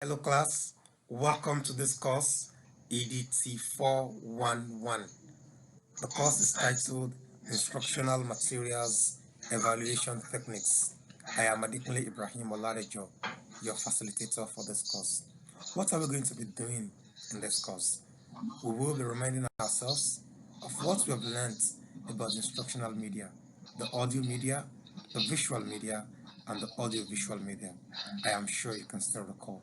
Hello class, welcome to this course EDT 411. The course is titled Instructional Materials Evaluation Techniques. I am Kunle Ibrahim Oladejo, your facilitator for this course. What are we going to be doing in this course? We will be reminding ourselves of what we have learned about instructional media, the audio media, the visual media, and the audio-visual media. I am sure you can still recall.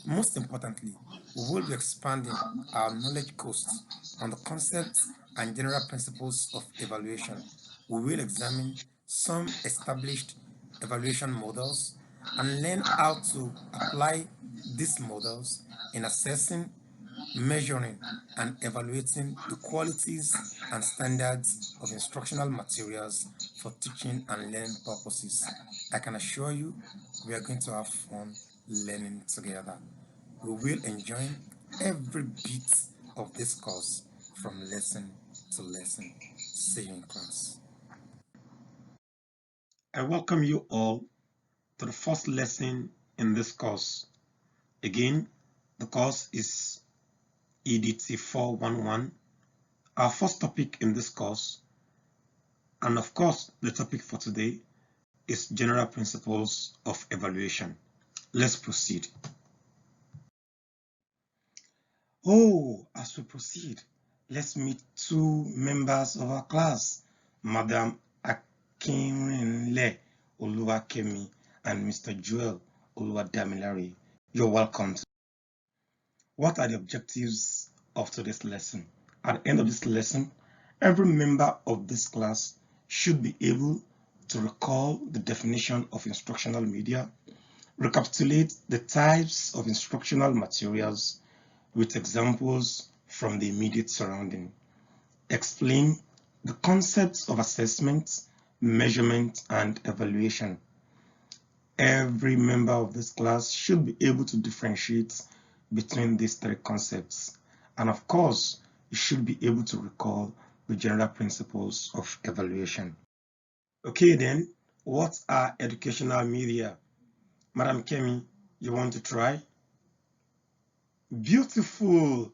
Most importantly, we will be expanding our knowledge coast on the concepts and general principles of evaluation. We will examine some established evaluation models and learn how to apply these models in assessing, measuring, and evaluating the qualities and standards of instructional materials for teaching and learning purposes. I can assure you we are going to have fun learning together. We will enjoy every bit of this course from lesson to lesson. See you in class. I welcome you all to the first lesson in this course. Again, the course is EDT 411. Our first topic in this course, and of course the topic for today, is general principles of evaluation. Let's proceed. As we proceed, let's meet two members of our class, Madam Kunle Oluwakemi and Mr. Joel Oluwadamilare. You're welcome. What are the objectives of today's lesson? At the end of this lesson, every member of this class should be able to recall the definition of instructional media, recapitulate the types of instructional materials with examples from the immediate surrounding, explain the concepts of assessment, measurement, and evaluation. Every member of this class should be able to differentiate between these three concepts. And of course, you should be able to recall the general principles of evaluation. Okay then, what are educational media? Madam Kemi, you want to try? Beautiful!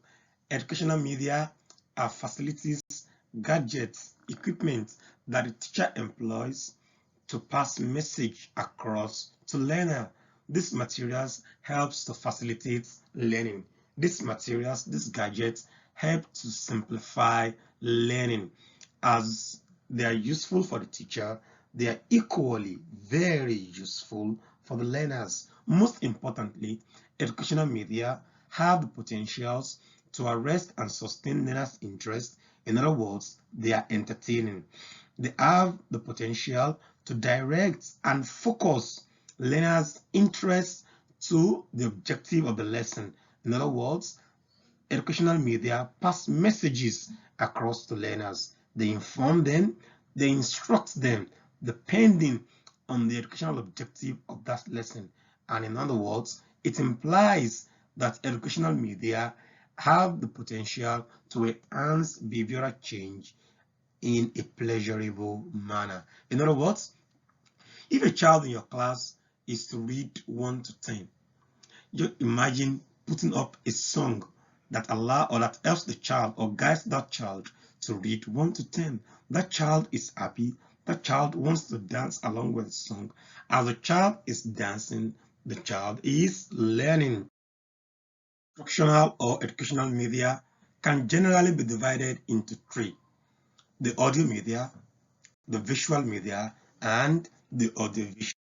Educational media are facilities, gadgets, equipment that the teacher employs to pass message across to learner. These materials helps to facilitate learning. These materials, these gadgets help to simplify learning. As they are useful for the teacher, they are equally very useful for the learners. Most importantly, educational media have the potentials to arrest and sustain learners' interest. In other words, they are entertaining. They have the potential to direct and focus learners' interest to the objective of the lesson. In other words, educational media pass messages across to learners. They inform them, they instruct them, depending on the educational objective of that lesson. And in other words, it implies that educational media have the potential to enhance behavioral change in a pleasurable manner. In other words, if a child in your class is to read 1 to 10, you imagine putting up a song that that helps the child or guides that child to read 1 to 10. That child is happy. That child wants to dance along with the song. As the child is dancing, the child is learning. Instructional or educational media can generally be divided into three: the audio media, the visual media, and the audiovisual.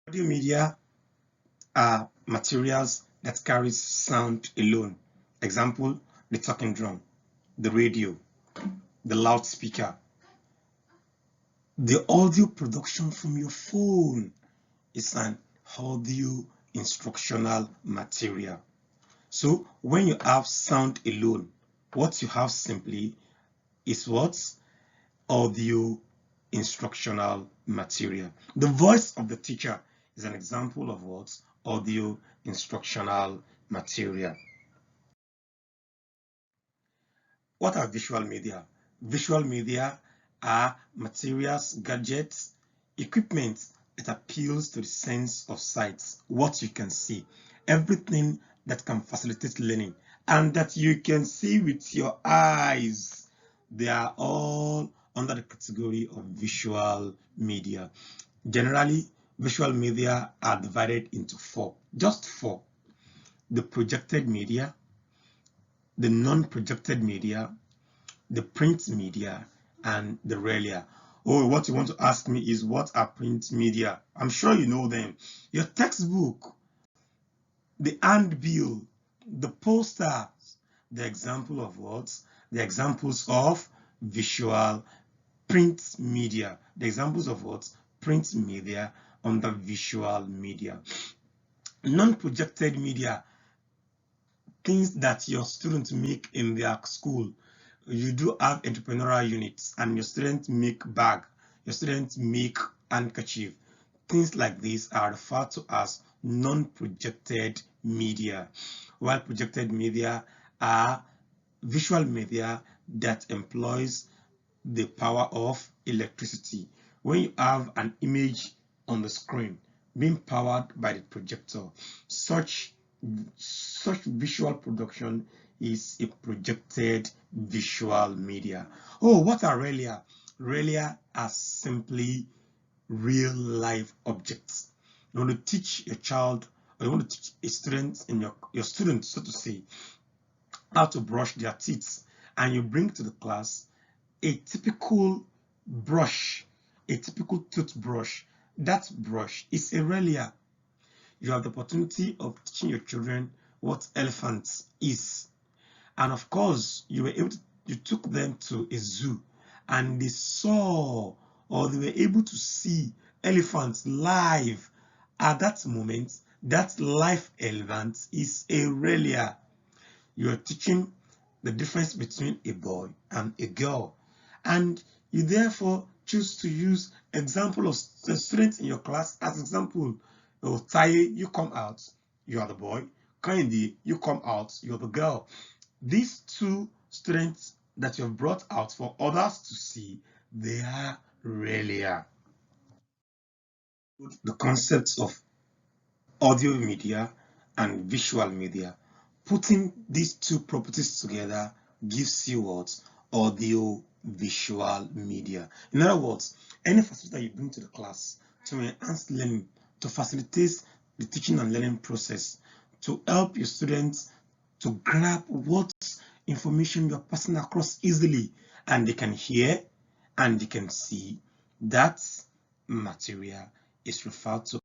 Audio media are materials that carry sound alone. Example, the talking drum, the radio, the loudspeaker. The audio production from your phone is an audio instructional material. So when you have sound alone, what you have simply is what? Audio instructional material. The voice of the teacher is an example of what? Audio instructional material. What are visual media? Visual media are materials, gadgets, equipment that appeals to the sense of sight, what you can see. Everything that can facilitate learning and that you can see with your eyes. They are all under the category of visual media. Generally, visual media are divided into four, just four: the projected media, the non-projected media, the print media, and the RELIA. Oh, what you want to ask me is, what are print media? I'm sure you know them. Your textbook, the handbill, the posters, the example of what? The examples of visual print media. The examples of what? Print media under visual media. Non-projected media, things that your students make in their school. You do have entrepreneurial units and your students make bag, your students make handkerchief. Things like this are referred to as non-projected media, while projected media are visual media that employs the power of electricity. When you have an image on the screen being powered by the projector, such visual production is a projected visual media. Oh, what are RELIA? RELIA are simply real life objects. You want to teach a child, or you want to teach a student in your student, so to say, how to brush their teeth, and you bring to the class a typical brush, a typical toothbrush. That brush is a RELIA. You have the opportunity of teaching your children what elephant is. And of course, you took them to a zoo and they saw, or they were able to see elephants live. At that moment, that live elephant is a RELIA. You are teaching the difference between a boy and a girl, and you therefore choose to use example of the students in your class as example. Oh, Taye, you come out, you are the boy. Kandi, you come out, you're the girl. These two students that you have brought out for others to see, they are RELIA. The concepts of audio media and visual media. Putting these two properties together gives you what? Audio visual media. In other words, any facility that you bring to the class to enhance learning, to facilitate the teaching and learning process, to help your students to grab what information you're passing across easily, and they can hear and they can see, that material is referred to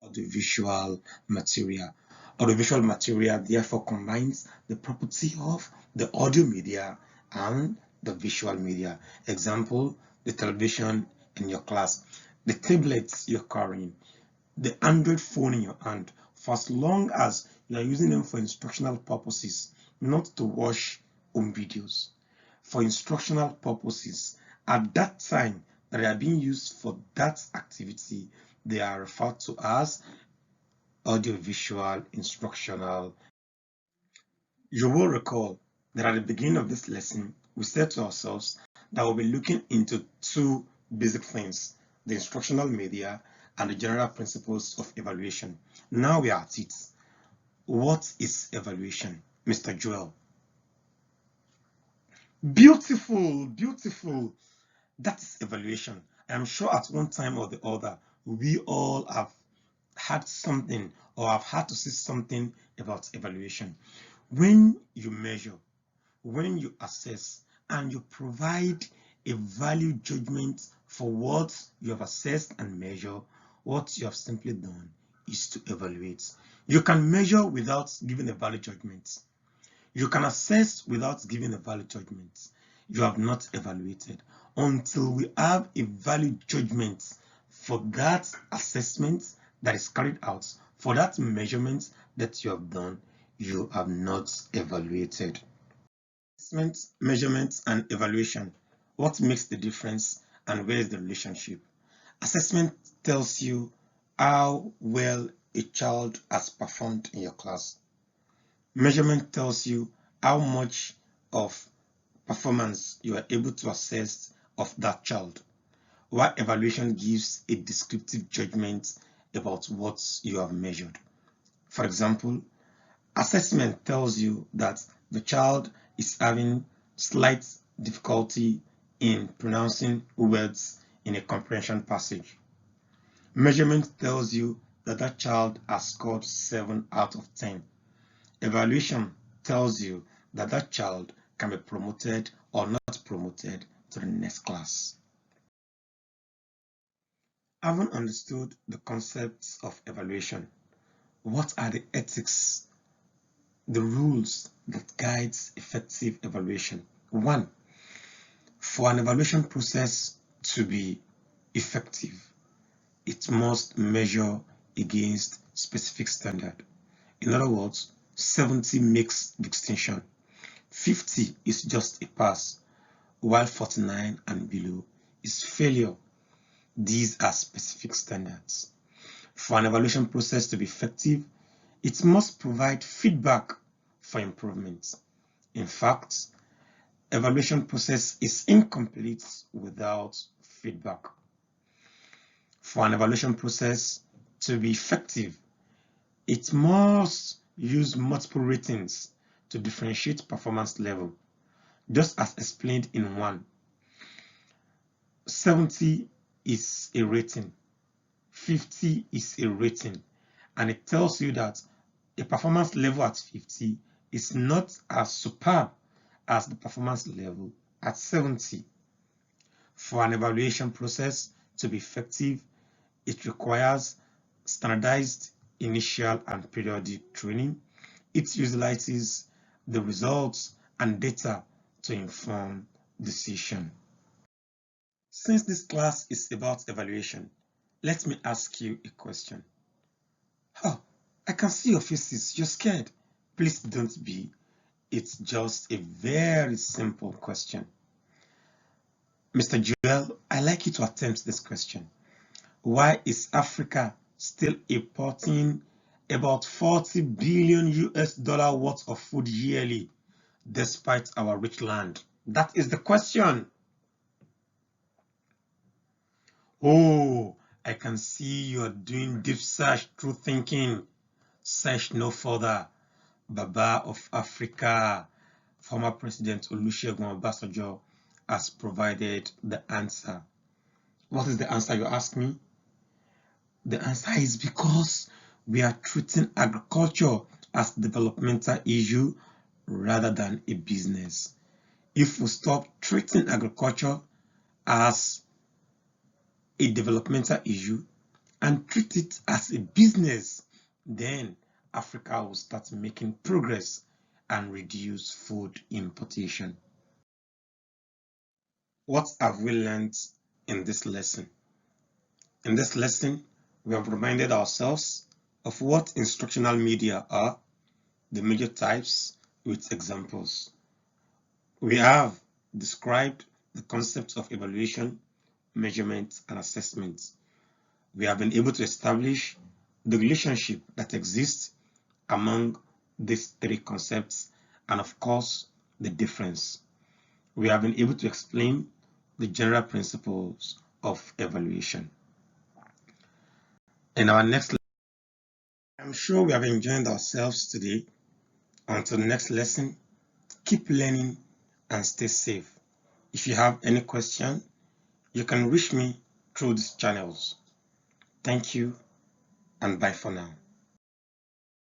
audiovisual material. Audiovisual material therefore combines the property of the audio media and the visual media. Example, the television in your class, the tablets you're carrying, the Android phone in your hand, for as long as you are using them for instructional purposes, not to watch home videos. For instructional purposes, at that time that they are being used for that activity, they are referred to as audiovisual instructional. You will recall that at the beginning of this lesson, we said to ourselves that we'll be looking into two basic things: the instructional media and the general principles of evaluation. Now we are at it. What is evaluation, Mr. Joel? Beautiful, beautiful. That is evaluation. I'm sure at one time or the other, we all have had something or have had to see something about evaluation. When you measure, when you assess, and you provide a value judgment for what you have assessed and measured, what you have simply done is to evaluate. You can measure without giving a value judgment. You can assess without giving a value judgment. You have not evaluated. Until we have a value judgment for that assessment that is carried out, for that measurement that you have done, you have not evaluated. Assessment, measurement, and evaluation. What makes the difference and where is the relationship? Assessment tells you how well a child has performed in your class. Measurement tells you how much of performance you are able to assess of that child, while evaluation gives a descriptive judgment about what you have measured. For example, Assessment tells you that the child is having slight difficulty in pronouncing words in a comprehension passage. Measurement tells you that that child has scored 7 out of 10. Evaluation tells you that that child can be promoted or not promoted to the next class. Having understood the concepts of evaluation, what are the ethics, the rules that guides effective evaluation? 1. For an evaluation process to be effective, it must measure against specific standard. In other words, 70 makes distinction, 50 is just a pass, while 49 and below is failure. These are specific standards. For an evaluation process to be effective, it must provide feedback for improvement. In fact, evaluation process is incomplete without feedback. For an evaluation process to be effective, it must use multiple ratings to differentiate performance level, just as explained in 1. 70 is a rating, 50 is a rating, and it tells you that a performance level at 50 is not as superb as the performance level at 70. For an evaluation process to be effective, it requires standardized initial and periodic training. It utilizes the results and data to inform decision. Since this class is about evaluation, let me ask you a question. Oh, I can see your faces, you're scared. Please don't be. It's just a very simple question. Mr. Joel, I'd like you to attempt this question. Why is Africa still importing about 40 billion US dollar worth of food yearly, despite our rich land? That is the question. Oh, I can see you are doing deep search through thinking. Search no further. Baba of Africa, former President Olusegun Obasanjo, has provided the answer. What is the answer, you ask me? The answer is because we are treating agriculture as a developmental issue rather than a business. If we stop treating agriculture as a developmental issue and treat it as a business, then Africa will start making progress and reduce food importation. What have we learned in this lesson? In this lesson, we have reminded ourselves of what instructional media are, the major types with examples. We have described the concepts of evaluation, measurement, and assessment. We have been able to establish the relationship that exists among these 3 concepts and, of course, the difference. We have been able to explain the general principles of evaluation. In our next lesson, I'm sure we have enjoyed ourselves today. Until the next lesson, keep learning and stay safe. If you have any question, you can reach me through these channels. Thank you and bye for now.